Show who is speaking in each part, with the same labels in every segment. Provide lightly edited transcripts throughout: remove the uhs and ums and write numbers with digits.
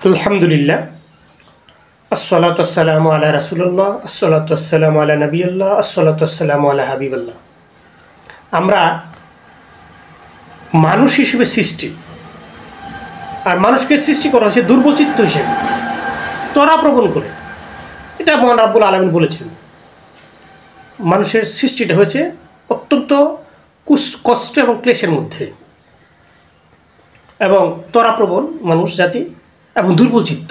Speaker 1: আলহামদুলিল্লাহ, আসসালাতু আসসালামু আলা রাসূলিল্লাহ, আসসালাতু আসসালামু আলা নবিয়্যিল্লাহ, আসসালাতু আসসালামু আলা হাবিবিল্লাহ। আমরা মানুষ হিসেবে সৃষ্টি, আর মানুষকে সৃষ্টি করা হয়েছে দুর্বল চিত্ত হিসেবে, ত্বরাপ্রবণ করে। এটা মহান রাব্বুল আলামিন বলেছেন। মানুষের সৃষ্টিটা হয়েছে অত্যন্ত কষ্ট এবং ক্লেশের মধ্যে, এবং ত্বরাপ্রবণ মানুষ জাতি এবং দুর্বল চিত্ত।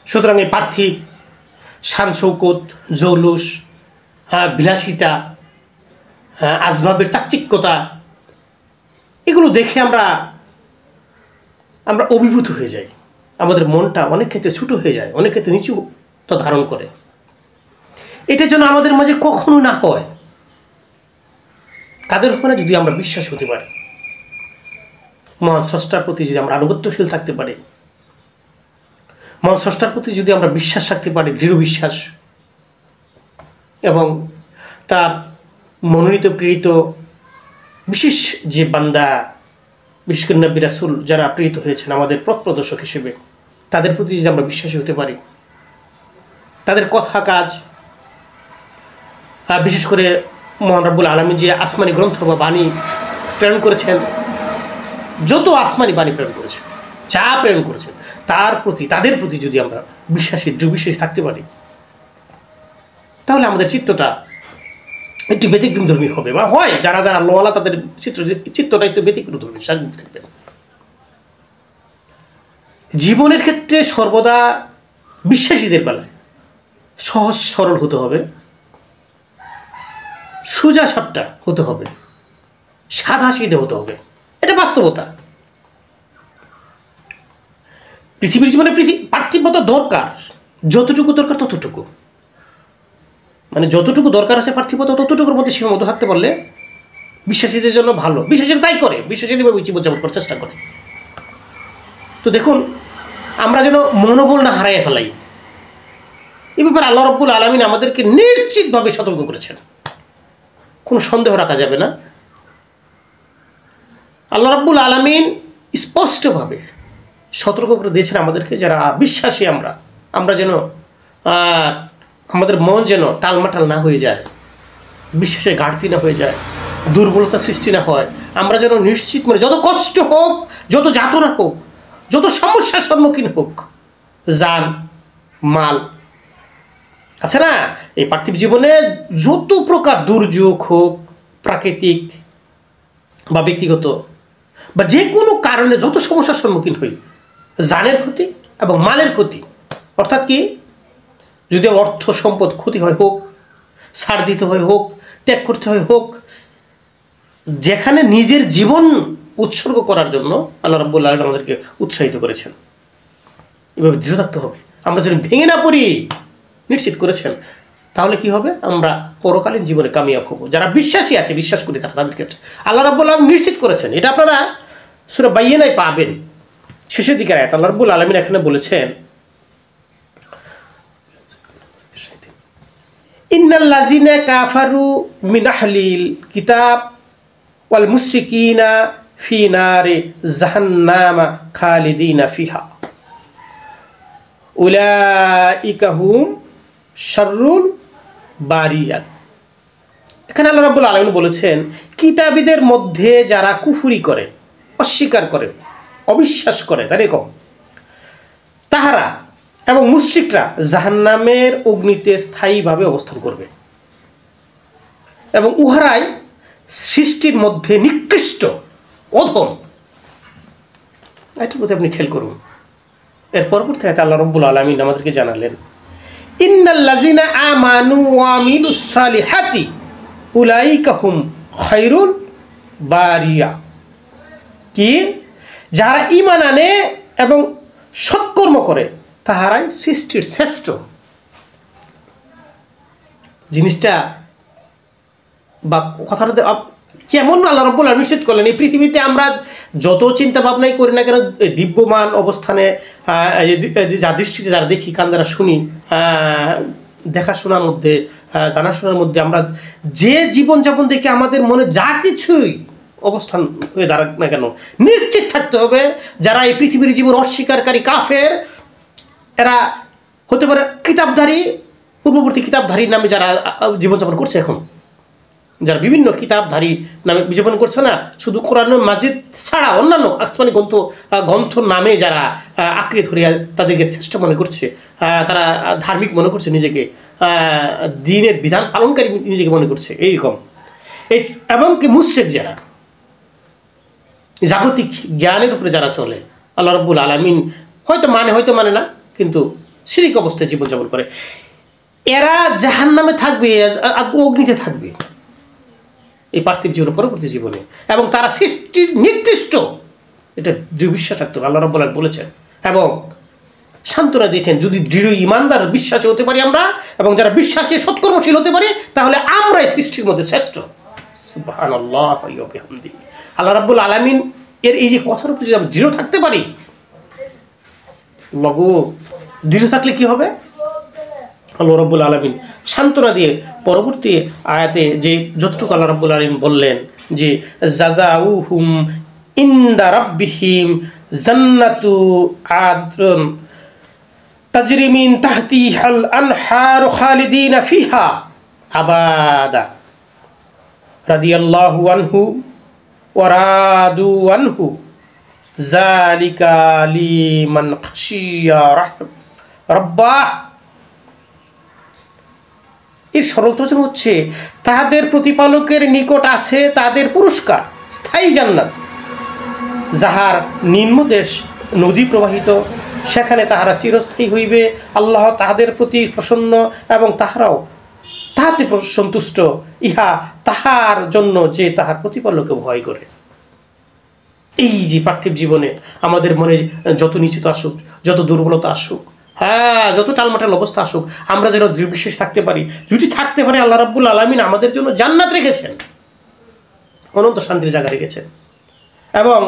Speaker 1: সুতরাং এই পার্থিব শান শৌকত, জৌলুস, বিলাসিতা, আসবাবের চাকচিক্যতা, এগুলো দেখে আমরা অভিভূত হয়ে যাই। আমাদের মনটা অনেক ক্ষেত্রে ছোটো হয়ে যায়, অনেক ক্ষেত্রে নিচুতা ধারণ করে। এটা যেন আমাদের মাঝে কখনো না হয়। তাদের উপরে যদি আমরা বিশ্বাস হতে পারি, মহান স্রষ্টার প্রতি যদি আমরা আনুগত্যশীল থাকতে পারি, মহান স্রষ্টার প্রতি যদি আমরা বিশ্বাস রাখতে পারি, দৃঢ় বিশ্বাস, এবং তার মনোনীত প্রেরিত বিশেষ যে বান্দা, বিশেষ করে নবী রাসূল যারা প্রেরিত হয়েছেন আমাদের পথ প্রদর্শক হিসেবে, তাদের প্রতি যদি আমরা বিশ্বাসী হতে পারি, তাদের কথা কাজ, বিশেষ করে মহান রাব্বুল আলামিন যে আসমানি গ্রন্থ বা বাণী প্রেরণ করেছেন, যত আসমানি বাণী প্রেরণ করেছেন, যা প্রেরণ করেছেন, তাদের প্রতি যদি আমরা দৃঢ় বিশ্বাসী থাকতে পারি, তাহলে আমাদের চিত্তটা একটু ব্যতিক্রমধর্মী হবে, বা হয় যারা যারা আল্লাহওয়ালা তাদের চিত্তটা একটু ব্যতিক্রমধর্মী থাকবে। জীবনের ক্ষেত্রে সর্বদা বিশ্বাসীদের বেলায় সহজ সরল হতে হবে, সোজা সাপটা হতে হবে, সাদা সিধে হতে হবে। এটা বাস্তবতা। পৃথিবীর জীবনে পার্থিবতা দরকার, যতটুকু দরকার ততটুকু, মানে যতটুকু দরকার আছে পার্থিবতা ততটুকুর মধ্যে সীমাবদ্ধ থাকতে পারলে বিশ্বাসীদের জন্য ভালো। বিশ্বাসীরা তাই করে, বিশ্বাসীরা জীবনযাপন করার চেষ্টা করে। তো দেখুন, আমরা যেন মনোবল না হারাইয়া ফেলাই, এ ব্যাপারে আল্লাহ রাব্বুল আলামিন আমাদেরকে নিশ্চিতভাবে সতর্ক করেছেন, কোনো সন্দেহ রাখা যাবে না। আল্লাহ রাব্বুল আলামিন স্পষ্টভাবে সতর্ক করে দিয়েছেন আমাদেরকে, যারা বিশ্বাসী আমরা যেন আমাদের মন যেন টালমাটাল না হয়ে যায়, বিশ্বাসের ঘাটতি না হয়ে যায়, দুর্বলতা সৃষ্টি না হয়। আমরা যেন নিশ্চিত মনে, যত কষ্ট হোক, যত যাতনা হোক, যত সমস্যার সম্মুখীন হোক, জান মাল আছে না, এই পার্থিব জীবনে যত প্রকার দুর্যোগ হোক, প্রাকৃতিক বা ব্যক্তিগত বা যে কোনো কারণে যত সমস্যার সম্মুখীন হই, জানের ক্ষতি এবং মালের ক্ষতি, অর্থাৎ কি, যদি অর্থ সম্পদ ক্ষতি হয় হোক, ছাড় দিতে হয় হোক, ত্যাগ করতে হয় হোক, যেখানে নিজের জীবন উৎসর্গ করার জন্য আল্লাহ রাব্বুল আলামিন আমাদেরকে উৎসাহিত করেছেন। এভাবে দৃঢ় থাকতে হবে। আমরা যদি ভেঙে না পড়ি, নিশ্চিত করেছেন, তাহলে কি হবে, আমরা পরকালীন জীবনে কামিয়াব হব। যারা বিশ্বাসী আছে, বিশ্বাস করি তাদেরকে আল্লাহ রাব্বুল আলামিন নিশ্চিত করেছেন। এটা আপনারা সূরা বাইয়িনায় পাবেন, শেষের দিকের আয়াত। আল্লাহ রাব্বুল আলামিন এখানে বলেছেন, ইন্নাল্লাযিনা কাফারু মিন আহলিল কিতাব ওয়াল মুশরিকিনা ফি নারি জাহান্নামা খালিদিনা ফিহা উলাইকা হুম শাররুল বারিয়াত। এখানে আল্লাহ রাব্বুল আলামিন বলেছেন, কিতাবীদের মধ্যে যারা কুফরি করে, অস্বীকার করে, অবিশ্বাস করে, তাহারা এবং মুশরিকরা জাহান্নামের অগ্নিতে স্থায়ীভাবে অবস্থান করবে, এবং উহারাই সৃষ্টির মধ্যে নিকৃষ্ট, অধম। এটার প্রতি আপনি খেয়াল করুন। এর পরবর্তী আয়াতে আল্লাহ রাব্বুল আলামিন আমাদেরকে জানালেন, ইন্নাল্লাযিনা আমানু ওয়া আমিলুস সালিহাতি উলাইকা হুম খায়রুল বারিয়া। কি, যারা ঈমান আনে এবং সৎকর্ম করে, তাহারাই সৃষ্টির শ্রেষ্ঠ। জিনিসটা বা কথাটা কেমন আল্লাহ রাব্বুল আলামিন নিশ্চিত করলেন। এই পৃথিবীতে আমরা যত চিন্তা ভাবনাই করি না কেন, দিব্যমান অবস্থানে যা দৃষ্টিতে যারা দেখি, কান যারা শুনি, দেখাশোনার মধ্যে, জানাশোনার মধ্যে আমরা যে জীবনযাপন দেখি, আমাদের মনে যা কিছুই অবস্থান হয়ে দাঁড়াক না কেন, নিশ্চিত থাকতে হবে যারা এই পৃথিবীর জীবন অস্বীকারী কাফের, এরা হতে পারে কিতাবধারী, পূর্ববর্তী কিতাবধারীর নামে যারা জীবনযাপন করছে, এখন যারা বিভিন্ন কিতাবধারী নামে জীবন করছে না, শুধু কোরআন মাজিদ ছাড়া অন্যান্য আসমানি গ্রন্থ নামে যারা আঁকড়ে ধরিয়া তাদেরকে শ্রেষ্ঠ মনে করছে, তারা ধার্মিক মনে করছে নিজেকে, দ্বীনের বিধান পালনকারী নিজেকে মনে করছে, এইরকম এই এমনকি মুশরিক যারা জাগতিক জ্ঞানের উপরে যারা চলে, আল্লাহ রাব্বুল আলামিন হয়তো মানে না, কিন্তু শিরিক অবস্থায় জীবনযাপন করে, এরা জাহান্নামে থাকবে, অগ্নিতে থাকবে এই পার্থিব জীবনে, পরবর্তী জীবনে, এবং তারা সৃষ্টির নিকৃষ্ট, এটা দৃঢ় বিশ্বাস থাকতে হবে। আল্লাহ রাব্বুল আলামিন বলেছেন এবং সান্ত্বনা দিয়েছেন, যদি দৃঢ় ইমানদার বিশ্বাসী হতে পারি আমরা, এবং যারা বিশ্বাসী সৎকর্মশীল হতে পারি, তাহলে আমরা এই সৃষ্টির মধ্যে শ্রেষ্ঠ। সুবহানাল্লাহ ওয়া বিহামদিহি। আল্লাহ রাব্বুল আলামিন এর এই যে কথার উপরে যদি আমরা দৃঢ় থাকতে পারি, দৃঢ় থাকলে কি হবে? আল্লাহ রাব্বুল আলামিন সান্ত্বনা দিয়ে পরবর্তী আয়াতে যে যতটুকু আল্লাহ রাব্বুল আলামিন বললেন যে জাযাউহুম ইনদা রাব্বিহিম জান্নাতু আদন তাজরি মিন তাহতিহাল আনহার খালিদিনা ফিহা আবাদা রাদিয়াল্লাহু আনহু ওয়া রাদু আনহু যালিকা লিমান খাশিয়া রাব্বাহ। এর সরলতম হচ্ছে, তাহাদের প্রতিপালকের নিকট আছে তাদের পুরস্কার, স্থায়ী জান্নাত, যাহার নিম্নদেশ নদী প্রবাহিত, সেখানে তাহারা চিরস্থায়ী হইবে। আল্লাহ তাহাদের প্রতি প্রসন্ন এবং তাহারাও তাহাতে সন্তুষ্ট, ইহা তাহার জন্য যে তাহার প্রতিপালককে ভয় করে। এই যে পার্থিব জীবনে আমাদের মনে যত নিশ্চিত আসুক, যত দুর্বলতা আসুক, যত টালমাটাল অবস্থা আসুক, আমরা যেন দৃঢ় বিশ্বাস থাকতে পারি। যদি থাকতে পারি, আল্লাহ রাব্বুল আলামিন আমাদের জন্য জান্নাত রেখেছেন, অনন্ত শান্তির জায়গা রেখেছেন। এবং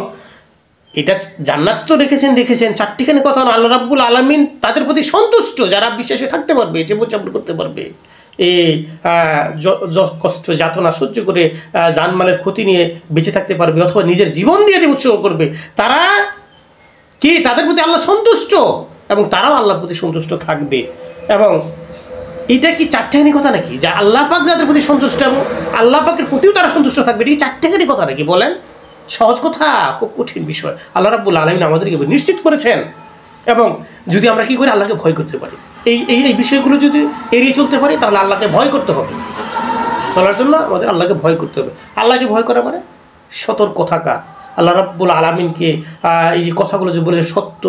Speaker 1: এটা জান্নাত তো রেখেছেন চারটিখানি কথা না, আল্লাহ রাব্বুল আলামিন তাদের প্রতি সন্তুষ্ট যারা বিশ্বাসে থাকতে পারবে, জীবনযাপন করতে পারবে, এই কষ্ট যাতনা সহ্য করে জানমালের ক্ষতি নিয়ে বেঁচে থাকতে পারবে, অথবা নিজের জীবন দিয়ে উৎসর্গ করবে, তারা কি তাদের প্রতি আল্লাহ সন্তুষ্ট, এবং তারাও আল্লাহর প্রতি সন্তুষ্ট থাকবে। এবং এটা কি চারটেখানি কথা নাকি, যা আল্লাহ পাক যাদের প্রতি সন্তুষ্ট এবং আল্লাহ পাকের প্রতিও তারা সন্তুষ্ট থাকবে, এই চারটেখানি কথা নাকি? বলেন, সহজ কথা? খুব কঠিন বিষয়। আল্লাহ রাব্বুল আলামিন আমাদেরকে নিশ্চিত করেছেন। এবং যদি আমরা কি করি, আল্লাহকে ভয় করতে পারি, এই বিষয়গুলো যদি এড়িয়ে চলতে পারি, তাহলে আল্লাহকে ভয় করতে হবে। চলার জন্য আমাদের আল্লাহকে ভয় করতে হবে। আল্লাহকে ভয় করা মানে সতর্ক থাকা, আল্লাহ রাব্বুল আলামিনকে এই যে কথাগুলো যে বলে সত্য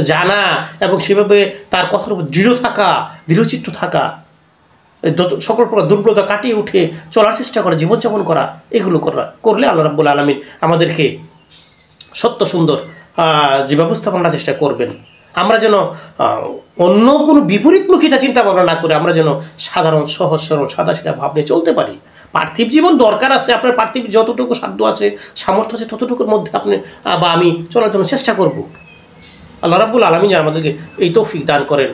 Speaker 1: জানা, এবং সেভাবে তার কথার উপর দৃঢ় থাকা, দৃঢ়চিত্ত থাকা, সকল প্রকার দুর্বলতা কাটিয়ে উঠে চলার চেষ্টা করা, জীবনযাপন করা, এগুলো করলে আল্লাহ রাব্বুল আলামিন আমাদেরকে সত্য সুন্দর যে ব্যবস্থাপনার চেষ্টা করবেন। আমরা যেন অন্য কোনো বিপরীতমুখিতা চিন্তা ভাবনা না করে আমরা যেন সাধারণ সহজ সরল সাদাসিধা ভাব নিয়ে চলতে পারি। পার্থিব জীবন দরকার আছে, আপনার পার্থিব যতটুকু সাধ্য আছে, সামর্থ্য আছে, ততটুকুর মধ্যে আপনি বা আমি চলার জন্য চেষ্টা করব। আল্লাহ রাব্বুল আলামিন আমাদেরকে এই তৌফিক দান করেন।